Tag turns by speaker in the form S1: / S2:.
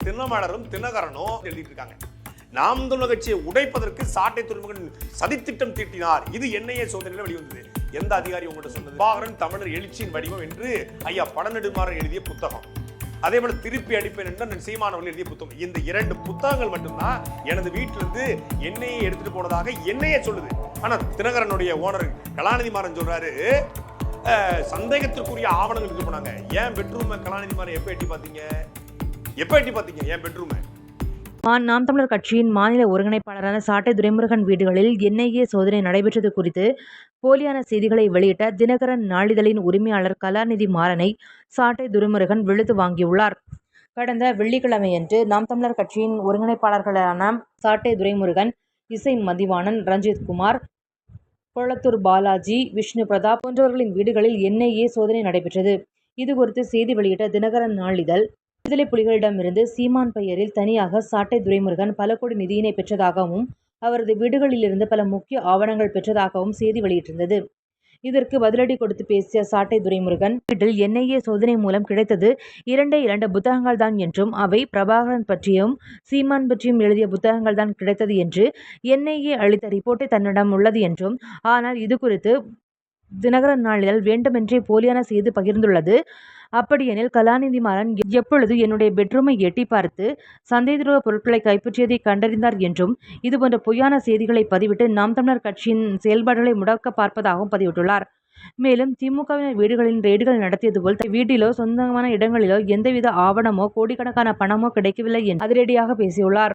S1: தினமலரும் தினகரனும் எழுதிட்டு இருக்காங்க. நாம் தமிழர் கட்சியை உடைப்பதற்கு சாட்டை துறைமுகன் சதித்திட்டம் தீட்டினார். இது NIA சோதனையில் வெளிவந்தது. எந்த அதிகாரி உங்கள்கிட்ட சொன்னது? பாகரன் தமிழர் எழுச்சியின் வடிவம் என்று ஐயா பழநெடுமாறன் எழுதிய புத்தகம். அதே போல திருப்பி அடிப்பேன் என்று சீமானவர்கள் எழுதிய புத்தகம். இந்த 2 புத்தகங்கள் மட்டும்தான் எனது வீட்டிலிருந்து NIA எடுத்துட்டு போனதாக NIA சொல்லுது. ஆனா தினகரனுடைய ஓனர் கலாநிதி மாறன் சொல்றாரு, சந்தேகத்திற்குரிய ஆவணங்கள் எடுத்து போனாங்க. ஏன் பெட்ரூம் கலாநிதி மாறன் எப்ப எட்டி பாத்தீங்க? ஏன் பெட்ரூம்?
S2: நாம் தமிழர் கட்சியின் மாநில ஒருங்கிணைப்பாளரான சாட்டை துரைமுருகன் வீடுகளில் NIA சோதனை நடைபெற்றது குறித்து போலியான செய்திகளை வெளியிட்ட தினகரன் நாளிதழின் உரிமையாளர் கலாநிதி மாறனை சாட்டை துரைமுருகன் வெளுத்து வாங்கியுள்ளார். கடந்த வெள்ளிக்கிழமையன்று நாம் தமிழர் கட்சியின் ஒருங்கிணைப்பாளர்களான சாட்டை துரைமுருகன், இசை மதிவாணன், ரஞ்சித் குமார், கொளத்தூர் பாலாஜி, விஷ்ணு பிரதாப் போன்றவர்களின் வீடுகளில் NIA சோதனை நடைபெற்றது. இதுகுறித்து செய்தி வெளியிட்ட தினகரன் நாளிதழ், விடுதலை புலிகளிடமிருந்து சீமான் பெயரில் தனியாக சாட்டை துரைமுருகன் பல கோடி நிதியினை பெற்றதாகவும் அவரது வீடுகளிலிருந்து பல முக்கிய ஆவணங்கள் பெற்றதாகவும் செய்தி வெளியிட்டிருந்தது. இதற்கு பதிலடி கொடுத்து பேசிய சாட்டை துரைமுருகன், வீட்டில் NIA சோதனை மூலம் கிடைத்தது 2 புத்தகங்கள் தான் என்றும் அவை பிரபாகரன் பற்றியும் சீமான் பற்றியும் எழுதிய புத்தகங்கள் தான் கிடைத்தது என்று NIA அளித்த ரிப்போர்ட்டை தன்னிடம் உள்ளது என்றும், ஆனால் இது குறித்து தினகரன் நாளிதழ் வேண்டுமென்றே போலியான செய்தி பகிர்ந்துள்ளது. அப்படியெனில் கலாநிதி மாறன் எப்பொழுது என்னுடைய பெட்ரூமை எட்டி பார்த்து சந்தேகத்துவ பொருட்களை கைப்பற்றியதை கண்டறிந்தார் என்றும், இதுபோன்ற பொய்யான செய்திகளை பதிவிட்டு நாம் தமிழர் கட்சியின் செயல்பாடுகளை முடக்க பார்ப்பதாகவும் பதிவிட்டுள்ளார். மேலும் திமுகவினர் வீடுகளில் ரெய்டுகள் நடத்தியது போல் வீட்டிலோ சொந்தமான இடங்களிலோ எந்தவித ஆவணமோ கோடிக்கணக்கான பணமோ கிடைக்கவில்லை என்று அதிரடியாக பேசியுள்ளார்.